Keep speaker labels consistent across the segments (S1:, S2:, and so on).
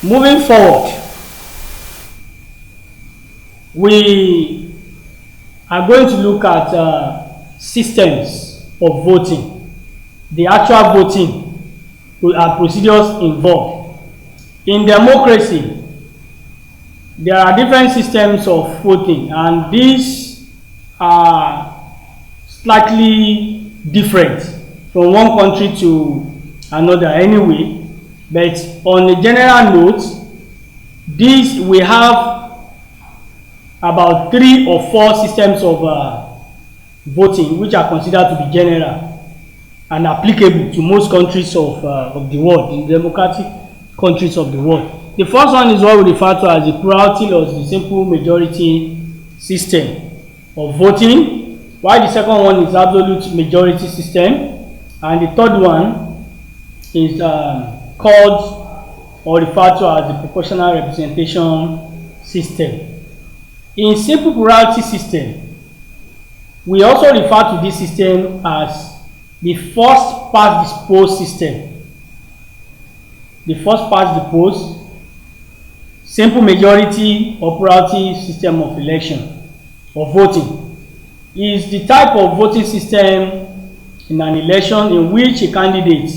S1: Moving forward, we are going to look at systems of voting, the actual voting and procedures involved. In democracy, there are different systems of voting, and these are slightly different from one country to another anyway. But on a general note, these we have about 3 or 4 systems of voting which are considered to be general and applicable to most countries of the world, in democratic countries of the world. The first one is what we refer to as the plurality or the simple majority system of voting, while the second one is absolute majority system, and the third one is called or referred to as the proportional representation system. In simple plurality system, we also refer to this system as the first past the post system. The first past the post, simple majority or plurality system of election or voting is the type of voting system in an election in which a candidate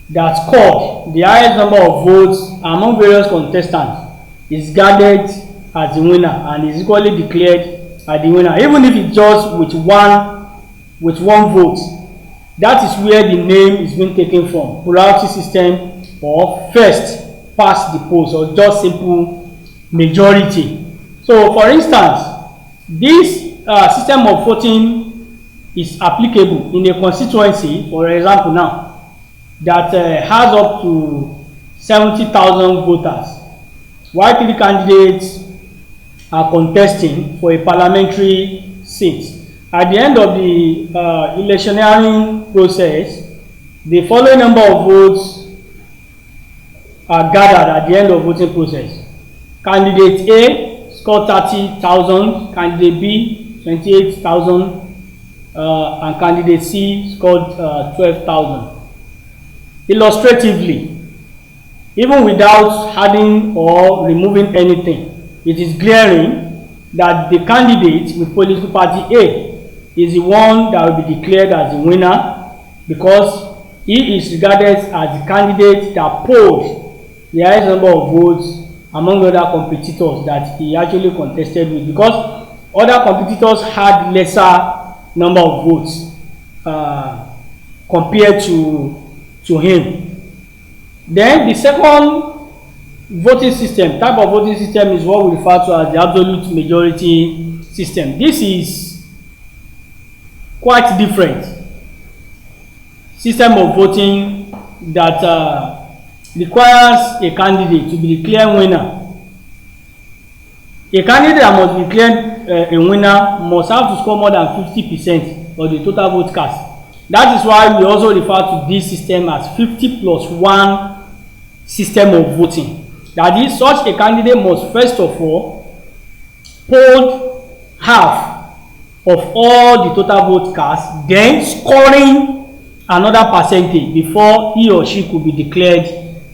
S1: that scored the highest number of votes among various contestants is guarded as the winner and is equally declared as the winner, even if it's just with one vote. That is where the name is being taken from, plurality system or first past the post or just simple majority. So for instance, this system of voting is applicable in a constituency, for example now, that has up to 70,000 voters, while 3 candidates are contesting for a parliamentary seat. At the end of the electioneering process, the following number of votes are gathered at the end of voting process. Candidate A scored 30,000, candidate B 28,000, and candidate C scored 12,000. Illustratively, even without adding or removing anything, it is glaring that the candidate with political party A is the one that will be declared as the winner because he is regarded as the candidate that polled the highest number of votes among other competitors that he actually contested with, because other competitors had lesser number of votes compared to him. Then the second voting system, type of voting system, is what we refer to as the absolute majority system. This is quite different system of voting that requires a candidate to be declared winner. A candidate that must be declared a winner must have to score more than 50% of the total vote cast. That is why we also refer to this system as 50+1 system of voting. That is, such a candidate must first of all poll half of all the total vote cast, then scoring another percentage before he or she could be declared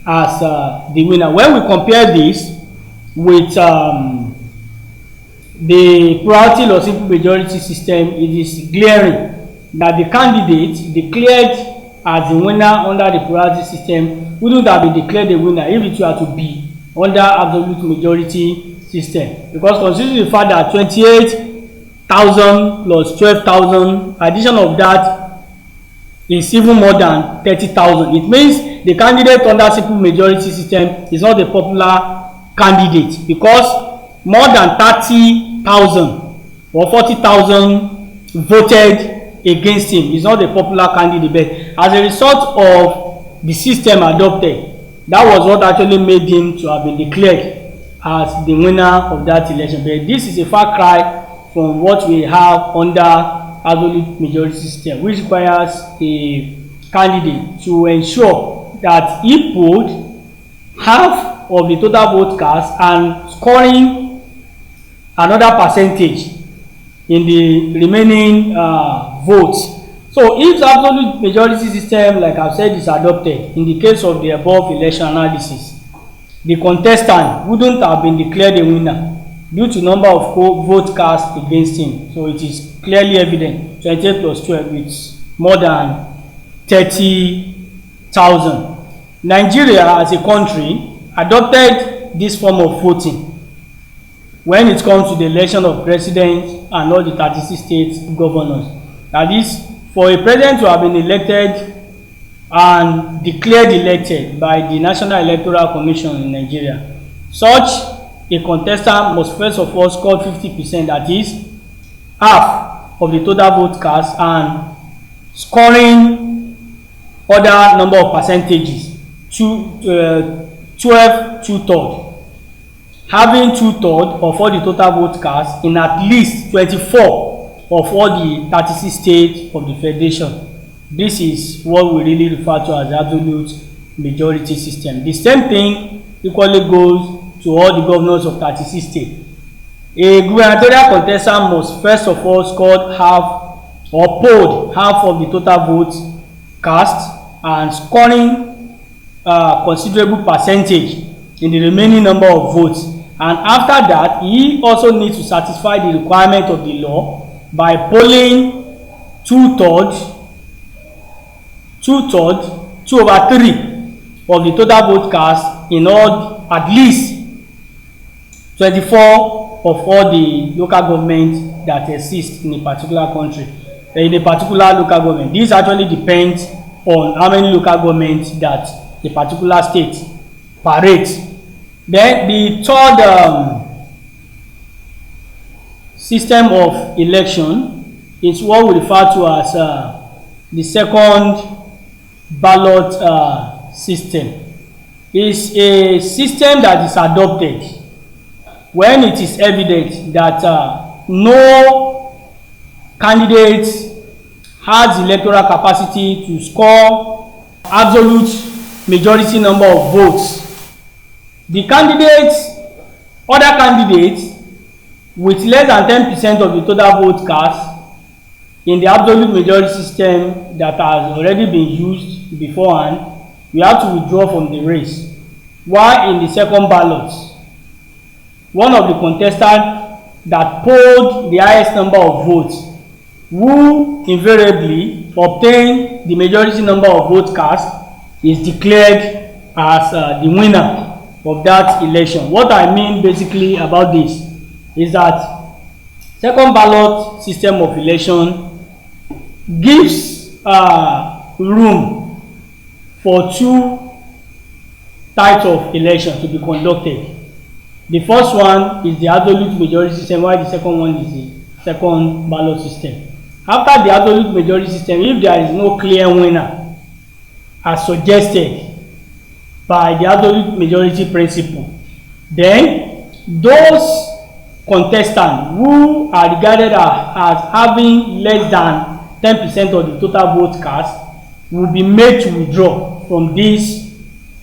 S1: as the winner. When we compare this with the plurality or simple majority system, it is glaring that the candidate declared as the winner under the plurality system wouldn't have been declared the winner if it were to be under absolute majority system, because considering the fact that 28,000 plus 12,000, addition of that is even more than 30,000. It means the candidate under simple majority system is not a popular candidate, because more than 30,000 or 40,000 voted against him. Is not a popular candidate. But as a result of the system adopted, that was what actually made him to have been declared as the winner of that election. But this is a far cry from what we have under absolute majority system, which requires a candidate to ensure that he polled half of the total vote cast and scoring another percentage in the remaining votes. So if the absolute majority system, like I've said, is adopted in the case of the above election analysis, the contestant wouldn't have been declared a winner due to number of votes cast against him. So it is clearly evident 28 plus 12 with more than 30,000. Nigeria as a country adopted this form of voting when it comes to the election of president and all the 36 state governors. That is, for a president to have been elected and declared elected by the National Electoral Commission in Nigeria, such a contestant must first of all score 50%, that is half of the total vote cast, and scoring other number of percentages, 12 2/3, having 2/3 of all the total vote cast in at least 24 of all the 36 states of the federation. This is what we really refer to as absolute majority system. The same thing equally goes to all the governors of 36 states. A gubernatorial contestant must first of all score half or polled half of the total votes cast and scoring considerable percentage in the remaining number of votes. And after that, he also needs to satisfy the requirement of the law by polling 2/3 2/3 of the total vote cast in all at least 24 of all the local governments that exist in a particular country, in a particular local government. This actually depends on how many local governments that a particular state parades. Then the third system of election is what we refer to as the second ballot system. Is a system that is adopted when it is evident that no candidate has electoral capacity to score absolute majority number of votes. The other candidates with less than 10% of the total vote cast in the absolute majority system that has already been used beforehand, we have to withdraw from the race. While in the second ballot, one of the contestants that polled the highest number of votes, who invariably obtain the majority number of votes cast, is declared as the winner of that election. What I mean basically about this is that second ballot system of election gives room for two types of election to be conducted. The first one is the absolute majority system, while the second one is the second ballot system. After the absolute majority system, if there is no clear winner as suggested by the absolute majority principle, then those contestants who are regarded as having less than 10% of the total vote cast will be made to withdraw from this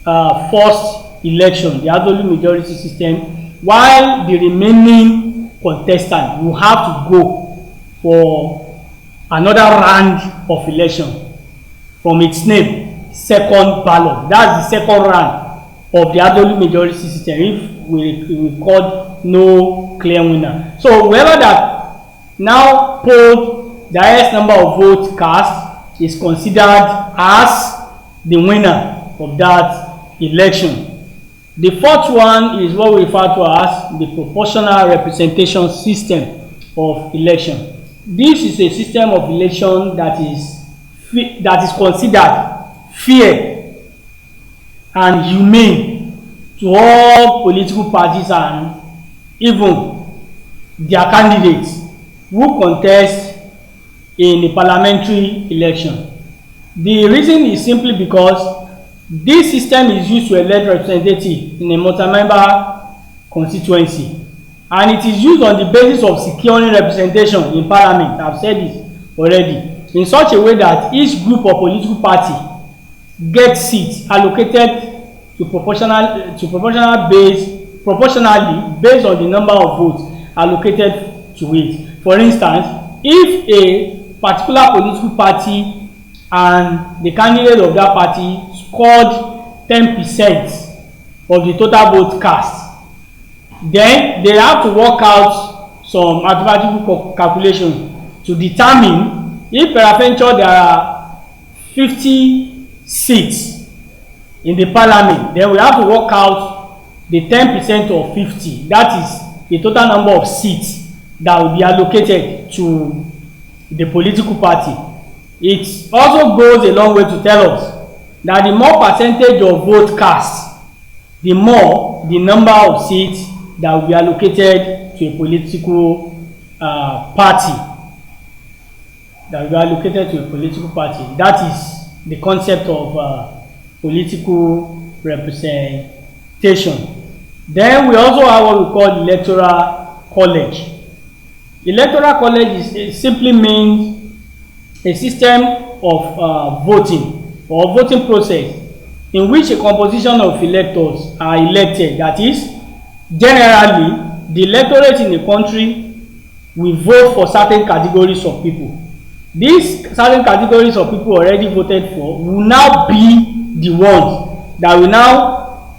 S1: first election, the absolute majority system, while the remaining contestant will have to go for another round of election from its name, second ballot. That's the second round of the absolute majority system if we record no clear winner. So whoever that now polled the highest number of votes cast is considered as the winner of that election. The fourth one is what we refer to as the proportional representation system of election. This is a system of election that is considered fair and humane to all political parties and even their candidates who contest in the parliamentary election. The reason is simply because this system is used to elect representatives in a multi-member constituency, and it is used on the basis of securing representation in parliament. I've said this already, in such a way that each group or political party gets seats allocated to proportionally based on the number of votes allocated to it. For instance, if a particular political party and the candidate of that party scored 10% of the total vote cast. Then they have to work out some mathematical calculation to determine if peradventure there are 50 seats in the parliament. Then we have to work out the 10% of 50. That is the total number of seats that will be allocated to the political party. It also goes a long way to tell us that the more percentage of vote cast, the more the number of seats that will be allocated to a political party. That will be allocated to a political party. That is the concept of political representation. Then we also have what we call the electoral college. Electoral college simply means a system of voting or voting process in which a composition of electors are elected. That is, generally, the electorate in a country will vote for certain categories of people. These certain categories of people already voted for will now be the ones that will now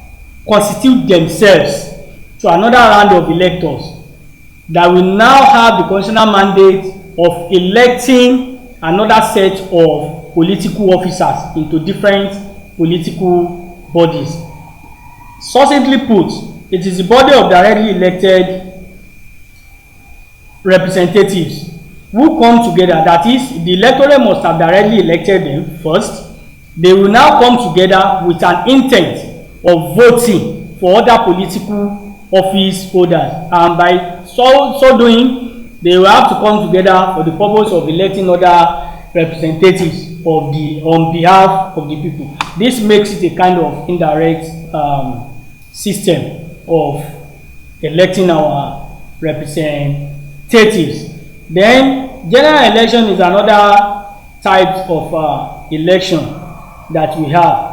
S1: constitute themselves to another round of electors that will now have the constitutional mandate of electing another set of political officers into different political bodies. Succinctly put, it is the body of directly elected representatives who come together. That is, the electorate must have directly elected them first. They will now come together with an intent of voting for other political office holders, and by so doing, they will have to come together for the purpose of electing other representatives of on behalf of the people. This makes it a kind of indirect system of electing our representatives. Then general election is another type of election that we have.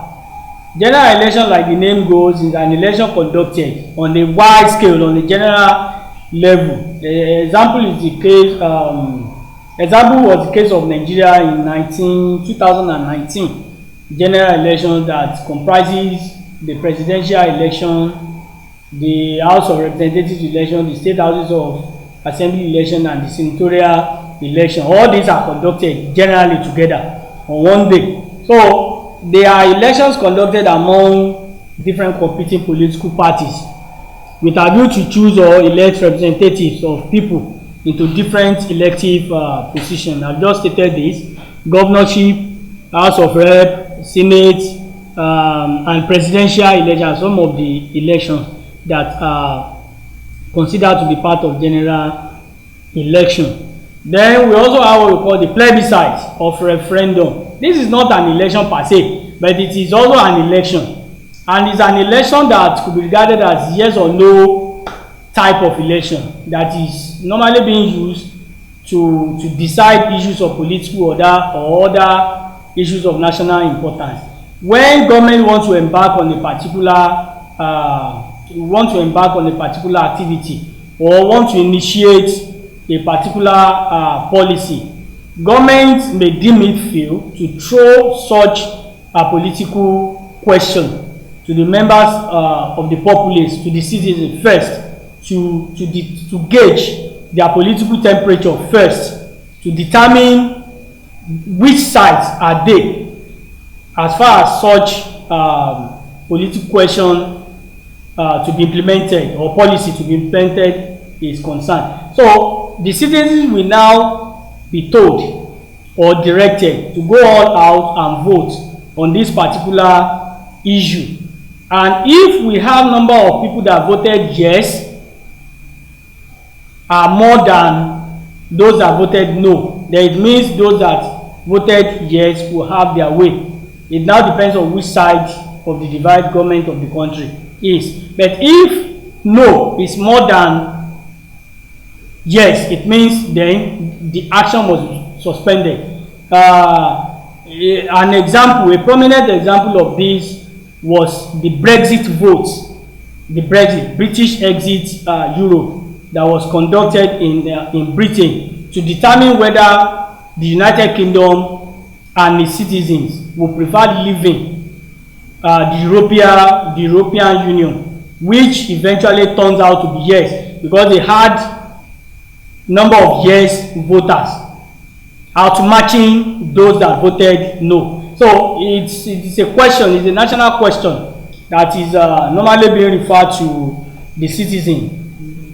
S1: General election, like the name goes, is an election conducted on a wide scale, on a general level. The example is the case. Example was the case of Nigeria in 2019 general election that comprises the presidential election, the House of Representatives election, the state houses of assembly election, and the senatorial election. All these are conducted generally together on one day. So there are elections conducted among different competing political parties with a view to choose or elect representatives of people into different elective positions. I've just stated this: governorship, House of Rep, Senate, and presidential elections. Some of the elections that are considered to be part of general election. Then we also have what we call the plebiscite of referendum. This is not an election per se, but it is also an election, and it's an election that could be regarded as yes or no type of election that is normally being used to decide issues of political order or other issues of national importance. When government wants to embark on a particular activity or want to initiate a particular policy, government may deem it fit to throw such a political question to the members of the populace, to the citizens first, to gauge their political temperature first, to determine which sides are they as far as such political question to be implemented or policy to be implemented is concerned. So the citizens will now be told or directed to go all out and vote on this particular issue. And if we have number of people that voted yes are more than those that voted no, then it means those that voted yes will have their way. It now depends on which side of the divided government of the country is. But if no is more than yes, it means then the action was suspended. An example, a prominent example of this was the Brexit votes, the British exit Europe that was conducted in Britain to determine whether the United Kingdom and its citizens would prefer living the European Union, which eventually turns out to be yes, because they had number of yes voters outmatching those that voted no. So it's a question, it's a national question that is normally being referred to the citizen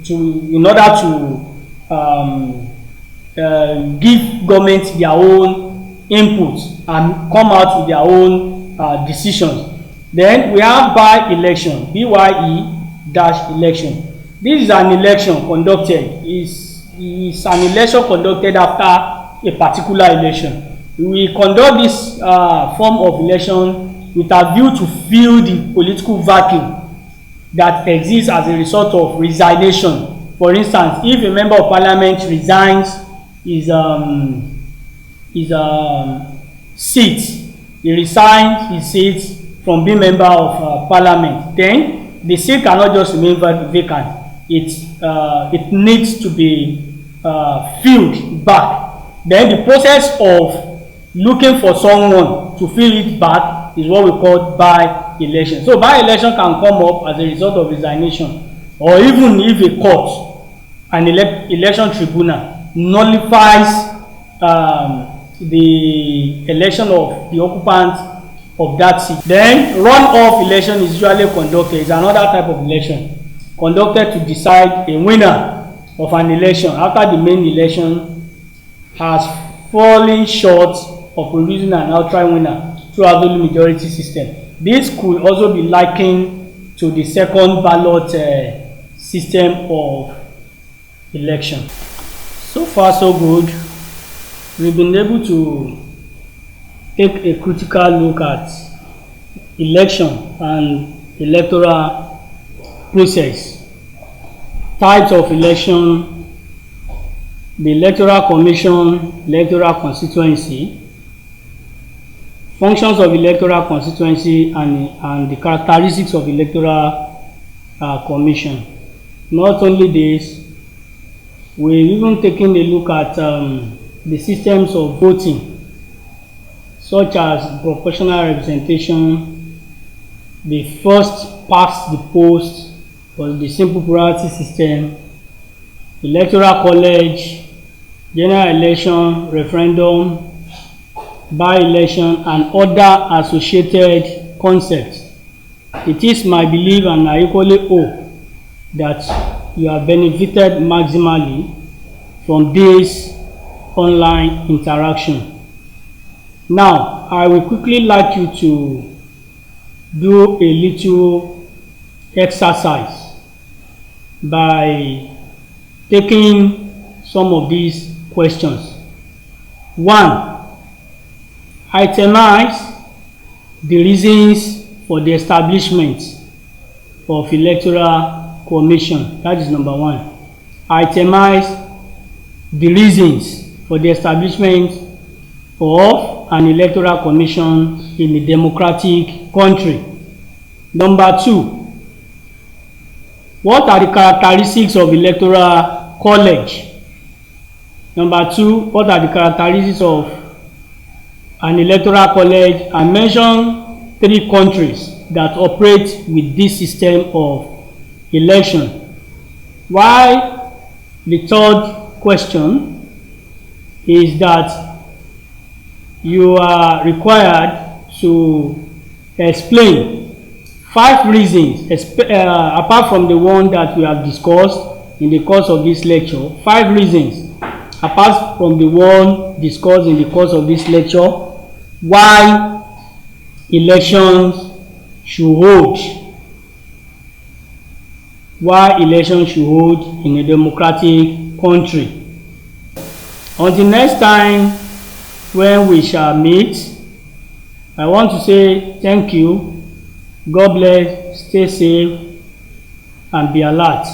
S1: in order to give government their own input and come out with their own decisions. Then we have by-election, BYE-election. This is an election conducted, is an election conducted after a particular election. We conduct this form of election with a view to fill the political vacuum that exists as a result of resignation. For instance, if a member of parliament resigns his seat, he resigns his seat from being member of parliament, then the seat cannot just remain vacant. It needs to be filled back. Then the process of looking for someone to fill it back is what we call by-election. So by-election can come up as a result of resignation, or even if a court, an election tribunal, nullifies the election of the occupant of that seat. Then run-off election is usually conducted. It's another type of election conducted to decide a winner of an election after the main election has fallen short of producing an outright winner through absolute majority system. This could also be likened to the second ballot system of election. So far so good. We've been able to take a critical look at election and electoral process, types of election, the electoral commission, electoral constituency, functions of electoral constituency, and the characteristics of electoral commission. Not only this, we've even taken a look at the systems of voting, such as proportional representation, the first past the post, or the simple plurality system, electoral college, general election, referendum, by-election, and other associated concepts. It is my belief, and I equally hope, that you have benefited maximally from this online interaction. Now, I will quickly like you to do a little exercise by taking some of these questions. 1. Itemize the reasons for the establishment of electoral commission. That is number 1. Itemize the reasons for the establishment of an electoral commission in a democratic country. Number 2. What are the characteristics of electoral college? Number 2. What are the characteristics of an electoral college? And mention 3 countries that operate with this system of election. Why the third question is that you are required to explain 5 reasons, apart from the one that we have discussed in the course of this lecture. 5 reasons, apart from the one discussed in the course of this lecture, why elections should hold. Why elections should hold in a democratic country. Until next time, when we shall meet, I want to say thank you. God bless, stay safe, and be alert.